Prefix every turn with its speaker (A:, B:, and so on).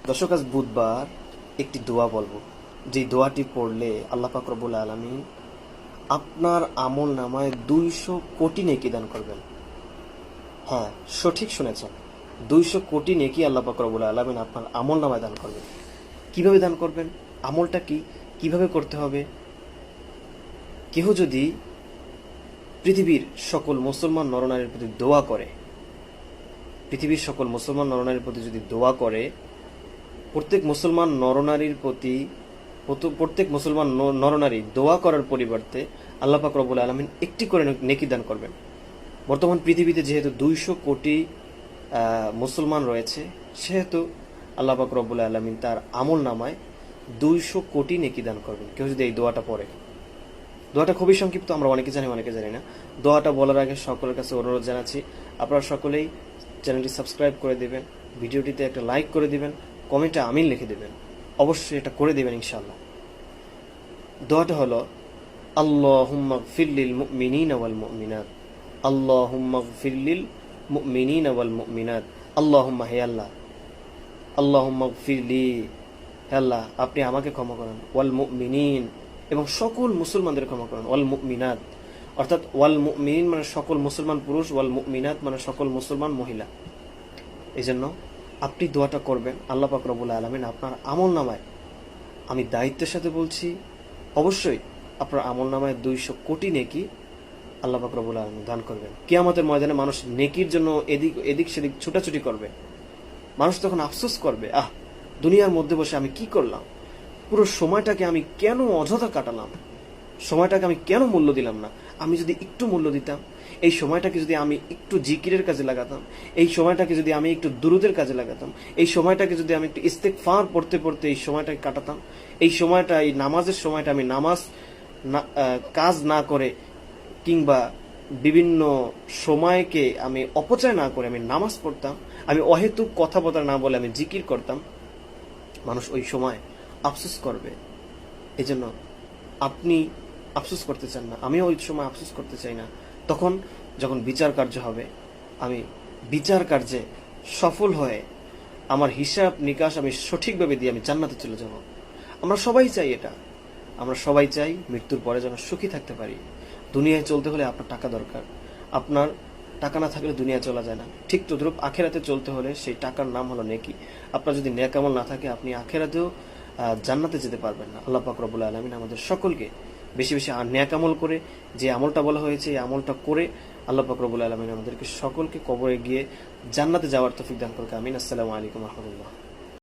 A: দর্শক, আজ বুধবার একটি দোয়া বলবো, যে দোয়াটি পড়লে আল্লাহ পাক রব্বুল আলামিন আপনার আমল নামায় 200 কোটি নেকি দান করবেন। হ্যাঁ, সঠিক শুনেছেন, 200 কোটি নেকি আল্লাহ পাক রব্বুল আলামিন আপনার আমল নামায় দান করবেন। কিভাবে দান করবেন? আমলটা কি, কিভাবে করতে হবে? কেহ যদি পৃথিবীর সকল মুসলমান নরনারীর প্রতি দোয়া করে, পৃথিবীর সকল মুসলমান নরনারীর প্রতি যদি দোয়া করে, প্রত্যেক মুসলমান নরনারীর প্রতি প্রত্যেক মুসলমান নরনারী দোয়া করার পরিবর্তে আল্লাহ পাক রব্বুল আলামিন একটি করে নেকি দান করবেন। বর্তমান পৃথিবীতে যেহেতু 200 কোটি মুসলমান রয়েছে, সেহেতু আল্লাহ পাক রব্বুল আলামিন তার আমল নামায় 200 কোটি নেকি দান করবেন কেউ যদি এই দোয়াটা পড়ে। দোয়াটা খুবই সংক্ষিপ্ত, আমরা অনেকে জানি অনেকে জানি না। দোয়াটা বলার আগে সকলের কাছে অনুরোধ জানাচ্ছি, আপনারা সকলেই চ্যানেলটি সাবস্ক্রাইব করে দিবেন, ভিডিওটিতে একটা লাইক করে দিবেন, কমেন্টে আমিন লিখে দিবেন। অবশ্যই এটা করে দিবেন ইনশাআল্লাহ। দোয়াটা হলো আল্লাহুম্মা গফির লিল মুমিনিনা ওয়াল মুমিনাত, আল্লাহুম্মা গফির লিল মুমিনিনা ওয়াল মুমিনাত, আল্লাহুম্মা, হে আল্লাহ, আল্লাহুম্মা গফির লি, হে আল্লাহ আপনি আমাকে ক্ষমা করুন, ওয়াল মুমিনিন, এবং সকল মুসলমানদের ক্ষমা করুন, ওয়াল মুমিনাত, অর্থাৎ ওয়াল মুমিনিন মানে সকল মুসলমান পুরুষ, ওয়াল মুমিনাত মানে সকল মুসলমান মহিলা। এই জন্য আপনি দোয়াটা করবেন, আল্লাহ পাক রব্বুল আলামিন আপনার আমল নামায়, আমি দায়িত্বের সাথে বলছি, অবশ্যই আপনার আমল নামায় 200 কোটি নেকি আল্লাহ পাক রব্বুল আলামিন দান করবেন। কিয়ামতের ময়দানে মানুষ নেকির জন্য এদিক সেদিক ছুটাছুটি করবে, মানুষ তখন আফসোস করবে, দুনিয়ার মধ্যে বসে আমি কি করলাম, পুরো সময়টাকে আমি কেন অযথা কাটালাম, সময়টাকে আমি কেন মূল্য দিলাম না। আমি যদি একটু মূল্য দিতাম, এই সময়টাকে যদি আমি একটু জিকিরের কাজে লাগাতাম, এই সময়টাকে যদি আমি একটু দুরুদের কাজে লাগাতাম, এই সময়টাকে যদি আমি একটু ইস্তেগফার পড়তে পড়তে এই সময়টাকে কাটাতাম, এই সময়টা, এই নামাজের সময়টা আমি নামাজ কাজ না করে কিংবা বিভিন্ন সময়কে আমি অপচয় না করে আমি নামাজ পড়তাম, আমি অহেতুক কথাবার্তা না বলে আমি জিকির করতাম, মানুষ ওই সময় আফসোস করবে। এই জন্য আপনি আফসোস করতে চান না, আমিও ওই সময় আফসোস করতে চাই না। তখন যখন বিচার কার্য হবে, আমি বিচার কার্যে সফল হয়ে আমার হিসাব নিকাশ আমি সঠিকভাবে দিয়ে আমি জান্নাতে চলে যাব। আমরা সবাই চাই এটা, আমরা সবাই চাই মৃত্যুর পরে যেন সুখী থাকতে পারি। দুনিয়ায় চলতে হলে আপনার টাকা দরকার, আপনার টাকা না থাকলে দুনিয়া চলা যায় না। ঠিক তদ্রূপ আখেরাতে চলতে হলে সেই টাকার নাম হলো নেকি। আপনার যদি নেক আমল না থাকে, আপনি আখেরাতেও জান্নাতে যেতে পারবেন না। আল্লাহ পাক রব্বুল আলামিন আমাদের সকলকে বেশি বেশি নেক আমল করে, যে আমলটা বলা হয়েছে এই আমলটা করে আল্লাহ পাক রব্বুল আলামিন আমাদেরকে সকলকে কবরে গিয়ে জান্নাতে যাওয়ার তৌফিক দান করুন। আমিন। আসসালামু আলাইকুম ওয়া রাহমাতুল্লাহ।